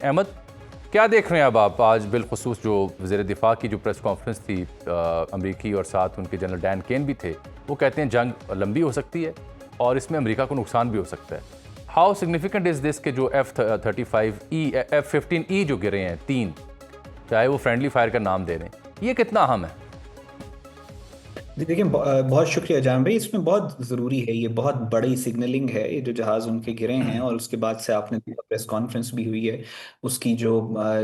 अहमद, क्या देख रहे हैं अब आप आज बिलखुसूस जो वज़ीर दिफ़ा की जो प्रेस कॉन्फ्रेंस थी अमरीकी और साथ उनके जनरल डैन केन भी थे, वो कहते हैं जंग लंबी हो सकती है और इसमें अमेरिका को नुकसान भी हो सकता है। हाउ सिग्निफिकेंट इज़ दिस के जो F-35E F-15E जो गिरे हैं 3, चाहे वो फ्रेंडली फायर का नाम दे रहे हैं, ये कितना अहम है? जी देखिए, बहुत शुक्रिया जान भाई। इसमें बहुत ज़रूरी है, ये बहुत बड़ी सिग्नलिंग है। ये जो जहाज़ उनके गिरे हैं और उसके बाद से आपने देखा प्रेस कॉन्फ्रेंस भी हुई है उसकी जो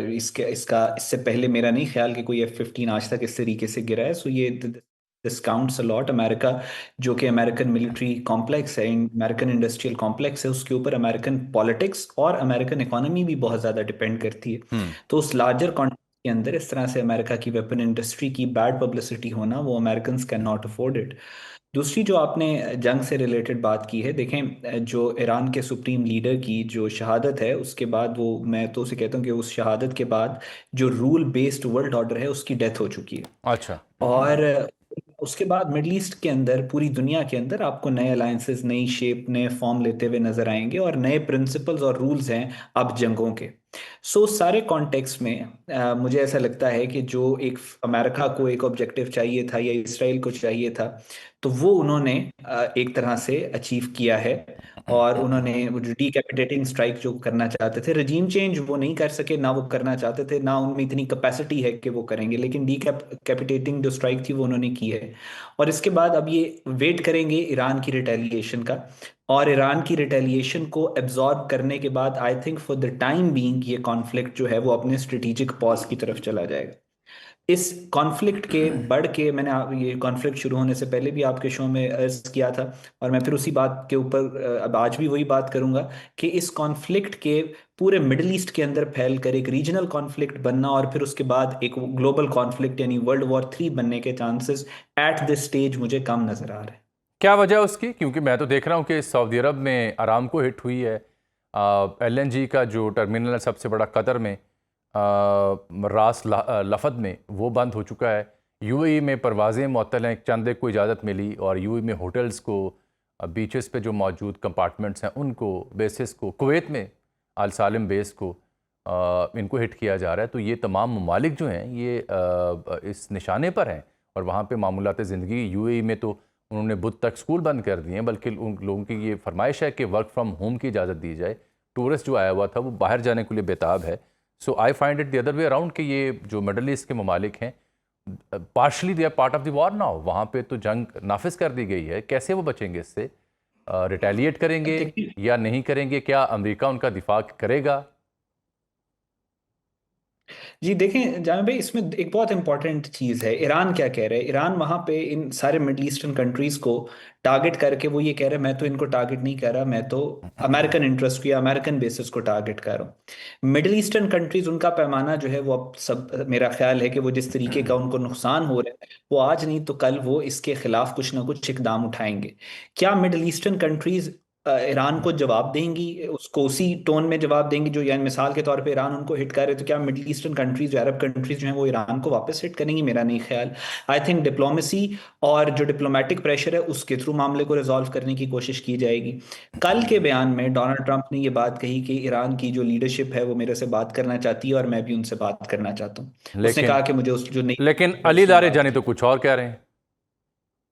इससे पहले मेरा नहीं ख्याल कि कोई F-15 आज तक इस तरीके से गिरा है। सो ये डिस्काउंट्स अलॉट अमेरिका, जो कि अमेरिकन मिलिट्री कॉम्प्लेक्स है, अमेरिकन इंडस्ट्रियल कॉम्प्लेक्स है, उसके ऊपर अमेरिकन पॉलिटिक्स और अमेरिकन इकोनॉमी भी बहुत ज़्यादा डिपेंड करती है। हम्म। तो उस लार्जर के अंदर इस तरह से अमेरिका की वेपन इंडस्ट्री की बैड पब्लिसिटी होना, वो American can not afford it. दूसरी जो आपने जंग से रिलेटेड बात की है, देखें जो ईरान के सुप्रीम लीडर की जो शहादत है उसके बाद, वो मैं तो उसे कहता हूँ कि उस शहादत के बाद जो रूल बेस्ड वर्ल्ड ऑर्डर है उसकी डेथ हो चुकी है। अच्छा। और उसके बाद मिडल ईस्ट के अंदर, पूरी दुनिया के अंदर आपको नए अलायंसेस, नई शेप, नए फॉर्म लेते हुए नजर आएंगे और नए प्रिंसिपल्स और रूल्स हैं अब जंगों के। सो सारे कॉन्टेक्स्ट में मुझे ऐसा लगता है कि जो एक अमेरिका को एक ऑब्जेक्टिव चाहिए था या इसराइल को चाहिए था, तो वो उन्होंने एक तरह से अचीव किया है। और उन्होंने वो जो डीकैपिटेटिंग स्ट्राइक जो करना चाहते थे, रजीम चेंज वो नहीं कर सके, ना वो करना चाहते थे, ना उनमें इतनी कैपेसिटी है कि वो करेंगे, लेकिन डीकैपिटेटिंग जो स्ट्राइक थी वो उन्होंने की है। और इसके बाद अब ये वेट करेंगे ईरान की रिटेलिएशन का। और ईरान की रिटेलिएशन को एब्जॉर्ब करने के बाद I think for the time being ये कॉन्फ्लिक्ट जो है वो अपने स्ट्रेटेजिक पॉज की तरफ चला जाएगा। इस कॉन्फ्लिक्ट के बढ़ के, मैंने ये कॉन्फ्लिक्ट शुरू होने से पहले भी आपके शो में अर्ज किया था, और मैं फिर उसी बात के ऊपर अब आज भी वही बात करूंगा कि इस कॉन्फ्लिक्ट के पूरे मिडिल ईस्ट के अंदर फैल कर एक रीजनल कॉन्फ्लिक्ट बनना और फिर उसके बाद एक ग्लोबल कॉन्फ्लिक्ट यानी वर्ल्ड वॉर 3 बनने के चांसेस एट दिस स्टेज मुझे कम नजर आ रहे हैं। क्या वजह है उसकी? क्योंकि मैं तो देख रहा हूँ कि सऊदी अरब में आरामको हिट हुई है, LNG का जो टर्मिनल है सबसे बड़ा कतर में, लफद में, वो बंद हो चुका है। UAE में परवाज़ें मअतल हैं, चंद एक को इजाज़त मिली, और UAE में होटल्स को, बीचेस पे जो मौजूद कंपार्टमेंट्स हैं उनको, बेसिस को, कुवैत में अल सालिम बेस को, इनको हिट किया जा रहा है। तो ये तमाम ममालिक जो हैं ये इस निशाने पर हैं, और वहाँ पे मामूलात ज़िंदगी, UAE में तो उन्होंने बुध तक स्कूल बंद कर दिए हैं, बल्कि उन लोगों की ये फरमाइश है कि वर्क फ्रॉम होम की इजाज़त दी जाए। टूरिस्ट जो आया हुआ था वो बाहर जाने के लिए बेताब है। So I find it the other way around कि ये जो मिडल ईस्ट के ममालिक हैं, partially they are part of the war now, वहाँ पे तो जंग नाफिज कर दी गई है। कैसे वो बचेंगे इससे? रिटेलिएट करेंगे देखिए या नहीं करेंगे? क्या अमेरिका उनका दिफा करेगा? जी, देखें जामे भाई, इसमें एक बहुत इंपॉर्टेंट चीज़ है। ईरान क्या कह रहा है? ईरान वहाँ पे इन सारे मिडल ईस्टर्न कंट्रीज को टारगेट करके वो ये कह रहे हैं, मैं तो इनको टारगेट नहीं कर रहा, मैं तो अमेरिकन इंटरेस्ट या अमेरिकन बेसिस को टारगेट कर रहा हूँ। मिडल ईस्टर्न कंट्रीज, उनका पैमाना जो है वो अब सब, मेरा ख्याल है कि वो जिस तरीके का उनको नुकसान हो रहा है, वो आज नहीं तो कल वो इसके खिलाफ कुछ ना कुछ इकदाम उठाएंगे। क्या मिडल ईस्टर्न कंट्रीज ईरान को जवाब देंगी, उसको उसी टोन में जवाब देंगी जो, यानी मिसाल के तौर पे ईरान उनको हिट कर रहे, तो क्या मिडिल ईस्टर्न कंट्रीज जो अरब कंट्रीज जो हैं वो ईरान को वापस हिट करेंगी? मेरा नहीं ख्याल। आई थिंक डिप्लोमेसी और जो डिप्लोमेटिक प्रेशर है उसके थ्रू मामले को रिजॉल्व करने की कोशिश की जाएगी। कल के बयान में डोनाल्ड ट्रंप ने ये बात कही कि ईरान की जो लीडरशिप है वो मेरे से बात करना चाहती है और मैं भी उनसे बात करना चाहता हूँ। उसने लेकिन कहा कि मुझे उस जो नई लेकिन है अली उसमें लारे बात जानी तो करनी। कुछ और कह रहे हैं।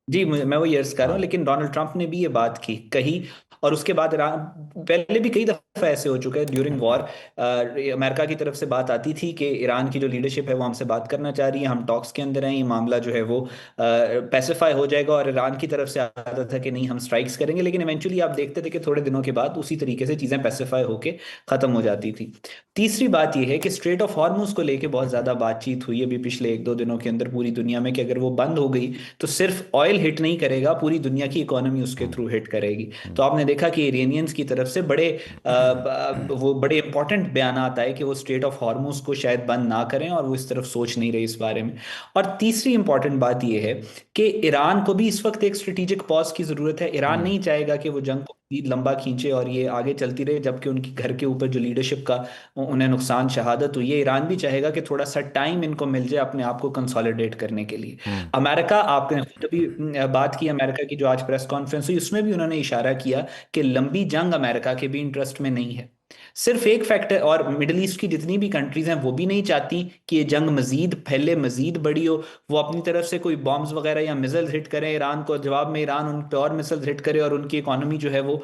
जी, मैं वो यर्स कर रहा हूँ, हाँ। लेकिन डोनाल्ड ट्रंप ने भी ये बात की कही। और उसके बाद ईरान, पहले भी कई दफा ऐसे हो चुका है ड्यूरिंग वॉर, अमेरिका की तरफ से बात आती थी कि ईरान की जो लीडरशिप है वो हमसे बात करना चाह रही है, हम टॉक्स के अंदर हैं, ये मामला जो है वो पैसिफाई हो जाएगा। और ईरान की तरफ से आता था कि नहीं, हम स्ट्राइक्स करेंगे, लेकिन इवेंचुअली आप देखते थे कि थोड़े दिनों के बाद उसी तरीके से चीजें पैसिफाई होके खत्म हो जाती थी। तीसरी बात यह है कि स्ट्रेट ऑफ हॉर्मुज को लेके बहुत ज्यादा बातचीत हुई अभी पिछले 1-2 दिनों के अंदर पूरी दुनिया में, कि अगर वो बंद हो गई तो सिर्फ ऑयल हिट नहीं करेगा, पूरी दुनिया की इकोनॉमी उसके थ्रू हिट करेगी। तो आपने देखा कि इरानियंस की तरफ से बड़े वो बड़े इंपॉर्टेंट बयान आता है कि वो स्ट्रेट ऑफ हॉर्मुज को शायद बंद ना करें, और वो इस तरफ सोच नहीं रहे इस बारे में। और तीसरी इंपॉर्टेंट बात यह है कि ईरान को भी इस वक्त एक स्ट्रेटेजिक पॉज की जरूरत है। ईरान नहीं चाहेगा कि वो जंग को भी लंबा खींचे और ये आगे चलती रहे, जबकि उनकी घर के ऊपर जो लीडरशिप का उन्हें नुकसान, शहादत हुई है। ईरान भी चाहेगा कि थोड़ा सा टाइम इनको मिल जाए अपने आप को कंसोलिडेट करने के लिए। हम्म। अमेरिका, आपने खुद भी बात की अमेरिका की, जो आज प्रेस कॉन्फ्रेंस हुई उसमें भी उन्होंने इशारा किया कि लंबी जंग अमेरिका के भी इंटरेस्ट में नहीं है। सिर्फ एक फैक्टर, और मिडिल ईस्ट की जितनी भी कंट्रीज हैं वो भी नहीं चाहती कि ये जंग मजीद फैले, मजीद बड़ी हो। वो अपनी तरफ से कोई बॉम्ब्स वगैरह या मिसाइल हिट करें ईरान को, जवाब में ईरान उन पर और मिसाइल हिट करे और उनकी इकोनॉमी जो है वो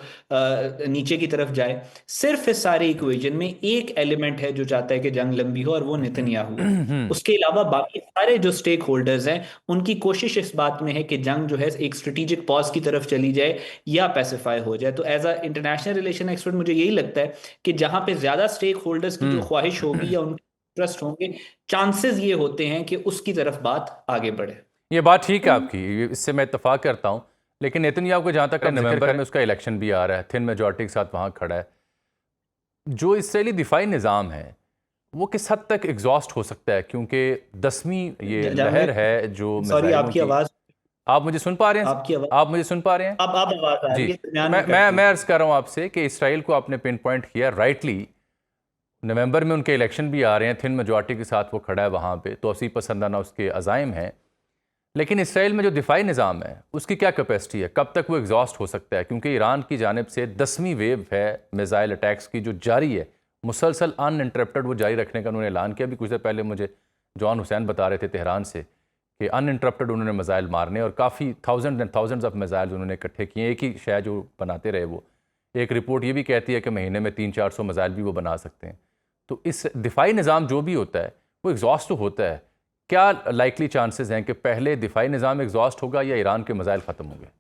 नीचे की तरफ जाए। सिर्फ इस सारे इक्वेशन में एक एलिमेंट है जो चाहता है कि जंग लंबी हो, और वो नेतन्याहू है। उसके अलावा बाकी सारे जो स्टेक होल्डर्स हैं उनकी कोशिश इस बात में है कि जंग जो है एक स्ट्रेटेजिक पॉज की तरफ चली जाए या पैसिफाई हो जाए। तो as a international relation expert मुझे यही लगता है कि जहां पे ज्यादा स्टेक होल्डर्स की जो ख्वाहिश होगी या उनके इंटरेस्ट होंगे, चांसेस ये होते हैं कि उसकी तरफ बात आगे बढ़े। ये बात ठीक है आपकी, इससे मैं इत्तेफाक करता हूँ। लेकिन नेतन्याहू को जहाँ तक नवंबर में उसका इलेक्शन भी आ रहा है, थिन मेजॉरिटी के साथ वहाँ खड़ा है, जो इसराइली दिफाई निज़ाम है वो किस हद तक एग्जॉस्ट हो सकता है? क्योंकि 10वीं ये लहर है जो सॉरी, मिसाइलों आपकी की। आवाज, आप मुझे सुन पा रहे हैं? आपकी आवाज, आप मुझे सुन पा रहे हैं? अब आवाज आ जी। रही है, तो दरमियान मैं में कट मैं गई मैं थी। अर्ज कर रहा हूँ आपसे कि इसराइल को आपने पिन पॉइंट किया राइटली। नवंबर में उनके इलेक्शन भी आ रहे हैं, थिन मेजॉरिटी के साथ वो खड़ा है वहाँ पे, तो असी पसंदाना उसके अज़ाइम हैं। लेकिन इसराइल में जो दिफाई निज़ाम है उसकी क्या कैपेसिटी है, कब तक वो एग्जॉस्ट हो सकता है? क्योंकि ईरान की जानिब से 10वीं वेव है मिसाइल अटैक्स की जो जारी है, मुसलसल अनइंटरप्टेड वो जारी रखने का उन्होंने ऐलान किया। अभी कुछ देर पहले मुझे जॉन हुसैन बता रहे थे तेहरान से कि अनइंटरप्टेड उन्होंने मिसाइल मारने, और काफ़ी thousand and thousands of missile उन्होंने इकट्ठे किए, एक ही शय जो बनाते रहे वो। एक रिपोर्ट ये भी कहती है कि महीने में 300-400 मिसाइल भी वो बना सकते हैं। तो इस दिफाई निज़ाम जो भी होता है वो एग्जॉस्ट तो होता है। क्या लाइकली चांसेस हैं कि पहले दिफाई निज़ाम एग्जॉस्ट होगा या ईरान के मिसाइल ख़त्म होंगे?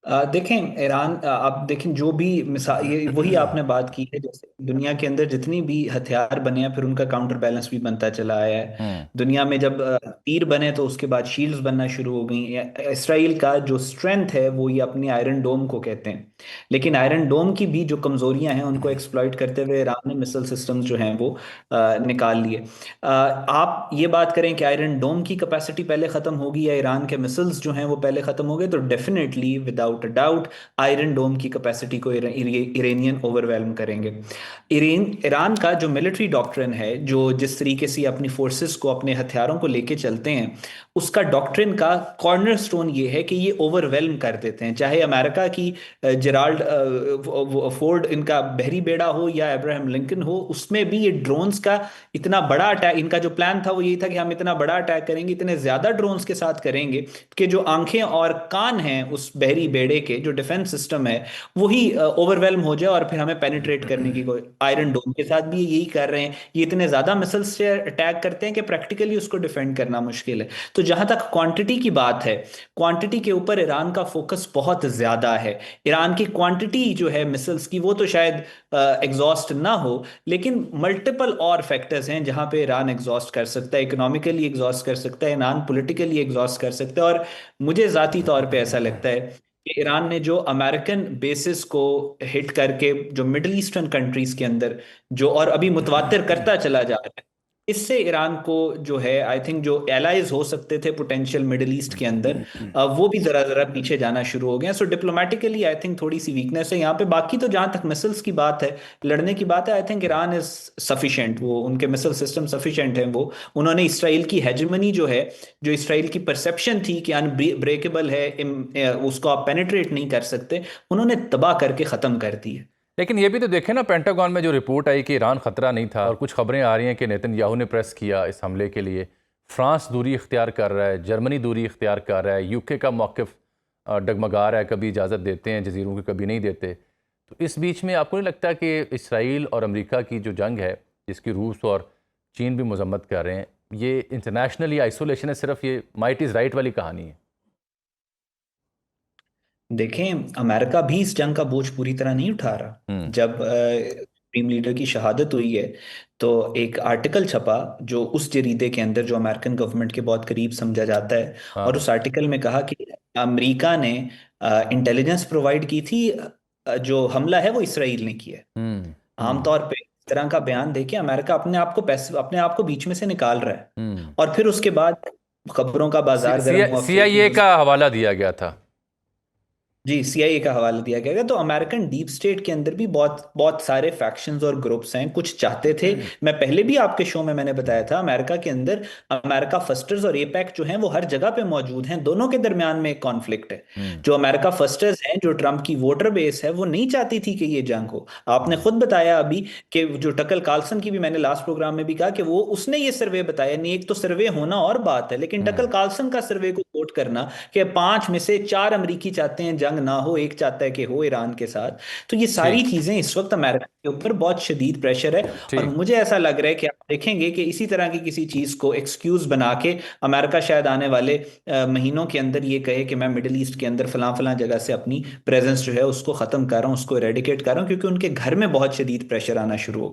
देखें ईरान, आप देखें जो भी मिसाल, ये वही आपने बात की है, जैसे दुनिया के अंदर जितनी भी हथियार बने हैं फिर उनका काउंटर बैलेंस भी बनता चला आया है। हम्म। दुनिया में जब तीर बने तो उसके बाद शील्ड्स बनना शुरू हो गई। इसराइल का जो स्ट्रेंथ है वो ये अपनी आयरन डोम को कहते हैं, लेकिन आयरन डोम की भी जो कमजोरियां हैं उनको एक्सप्लॉइट करते हुए ईरान ने मिसाइल सिस्टम्स जो हैं वो निकाल लिए। आप ये बात करें कि आयरन डोम की कैपेसिटी पहले खत्म होगी या ईरान के मिसाइल्स जो हैं वो पहले खत्म हो गए, तो definitely without a doubt Iron Dome की कैपेसिटी को इरानियन ओवरवेलम करेंगे। ईरान का जो मिलिट्री डॉक्ट्रिन है, जो जिस तरीके से अपनी फोर्सेस को, अपने हथियारों को लेके चलते हैं, उसका डॉक्ट्रिन का कॉर्नरस्टोन ये है कि ये ओवरवेलम कर देते हैं। चाहे अमेरिका की जेराल्ड फोर्ड इनका बहरी बेड़ा हो या अब्राहम लिंकन हो, उसमें भी ये ड्रोन्स का इतना बड़ा अटैक, इनका जो प्लान था वो यही था कि हम इतना बड़ा अटैक करेंगे, इतने ज्यादा ड्रोन्स के साथ करेंगे कि जो आंखें और कान हैं उस बहरी बेड़े के, जो डिफेंस सिस्टम है, वही ओवरवेलम हो जाए और फिर हमें पेनिट्रेट करने की कोई। आयरन डोम के साथ भी यही कर रहे हैं, ये इतने ज्यादा मिसाइल से अटैक करते हैं कि प्रैक्टिकली उसको डिफेंड करना मुश्किल है। तो जहां तक क्वांटिटी की बात है, क्वांटिटी के ऊपर ईरान का फोकस बहुत ज्यादा है। ईरान की क्वांटिटी जो है मिसाइल्स की वो तो शायद एग्जॉस्ट ना हो, लेकिन मल्टीपल और फैक्टर्स हैं जहां पे ईरान एग्जॉस्ट कर सकता है, इकोनॉमिकली एग्जॉस्ट कर सकता है, ईरान पॉलिटिकली एग्जॉस्ट कर सकता है। और मुझे जाती तौर पे ऐसा लगता है कि ईरान ने जो अमेरिकन बेसिस को हिट करके जो मिडिल ईस्टर्न कंट्रीज के अंदर जो, और अभी मुतवातिर करता चला जा रहा है, इससे ईरान को जो है, आई थिंक जो एलाइज हो सकते थे पोटेंशियल मिडिल ईस्ट के अंदर, वो भी जरा जरा पीछे जाना शुरू हो गए। सो डिप्लोमेटिकली आई थिंक थोड़ी सी वीकनेस है यहाँ पे। बाकी तो जहां तक मिसाइल्स की बात है, लड़ने की बात है, I think Iran is sufficient, वो उनके मिसाइल सिस्टम सफिशिएंट है। वो उन्होंने इसराइल की हेजमनी जो है, जो इसराइल की परसेप्शन थी कि अनब्रेकेबल है, उसको आप पेनिट्रेट नहीं कर सकते, उन्होंने तबाह करके खत्म कर दी है। लेकिन ये भी तो देखें ना, पेंटागन में जो रिपोर्ट आई कि ईरान खतरा नहीं था, और कुछ खबरें आ रही हैं कि नेतन्याहू ने प्रेस किया इस हमले के लिए, फ्रांस दूरी इख्तियार कर रहा है, जर्मनी दूरी इख्तियार कर रहा है, यूके का मौक़िफ़ डगमगा रहा है, कभी इजाज़त देते हैं जजीरों की, कभी नहीं देते। तो इस बीच में आपको नहीं लगता कि इसराइल और अमेरिका की जो जंग है, जिसकी रूस और चीन भी मजम्मत कर रहे हैं, ये इंटरनेशनली आइसोलेशन है, सिर्फ ये माइट इज़ राइट वाली कहानी है? देखें अमेरिका भी इस जंग का बोझ पूरी तरह नहीं उठा रहा। जब सुप्रीम लीडर की शहादत हुई है तो एक आर्टिकल छपा जो उस जरीदे के अंदर, जो अमेरिकन गवर्नमेंट के बहुत करीब समझा जाता है, और हाँ। उस आर्टिकल में कहा कि अमेरिका ने इंटेलिजेंस प्रोवाइड की थी, जो हमला है वो इसराइल ने किया है। हम्म। हम्म। आमतौर पे इस तरह का बयान देके अमेरिका अपने आप को पैसे, अपने आप को बीच में से निकाल रहा है, हम्म। और फिर उसके बाद खबरों का बाजार गर्म हुआ, फेक CIA न्यूज। का हवाला दिया गया था। जी, सीआईए का हवाला दिया गया है। तो अमेरिकन डीप स्टेट के अंदर भी बहुत बहुत सारे फैक्शंस और ग्रुप्स हैं। कुछ चाहते थे, मैं पहले भी आपके शो में मैंने बताया था, अमेरिका के अंदर अमेरिका फर्स्टर्स और एपैक जो हैं वो हर जगह पे मौजूद हैं। दोनों के दरमियान में एक कॉन्फ्लिक्ट है। हम्म। जो अमेरिका फर्स्टर्स हैं, जो ट्रम्प की वोटर बेस है, वो नहीं चाहती थी कि ये जंग हो। आपने हम्म। खुद बताया अभी कि जो टकल कार्लसन की भी मैंने लास्ट प्रोग्राम में भी कहा कि वो उसने ये सर्वे बताया नहीं। एक तो सर्वे होना और बात है, लेकिन टकल हम्म। कार्लसन का सर्वे को कोट करना कि 5 में से 4 अमरीकी चाहते हैं जंग ना हो, एक चाहता है कि हो ईरान के साथ। तो ये सारी ठीक। चीजें इस वक्त अमेरिका के ऊपर बहुत शदीद प्रेशर है। और ठीक। मुझे ऐसा लग रहा है कि आप देखेंगे कि इसी तरह की किसी चीज को एक्सक्यूज बना के अमेरिका शायद आने वाले महीनों के अंदर ये कहे कि मैं मिडिल ईस्ट के अंदर फलां फलां जगह से अपनी प्रेजेंस जो है उसको खत्म कर रहा हूँ, उसको एरेडिकेट कर रहा हूँ, क्योंकि उनके घर में बहुत शदीद प्रेशर आना शुरू हो गया।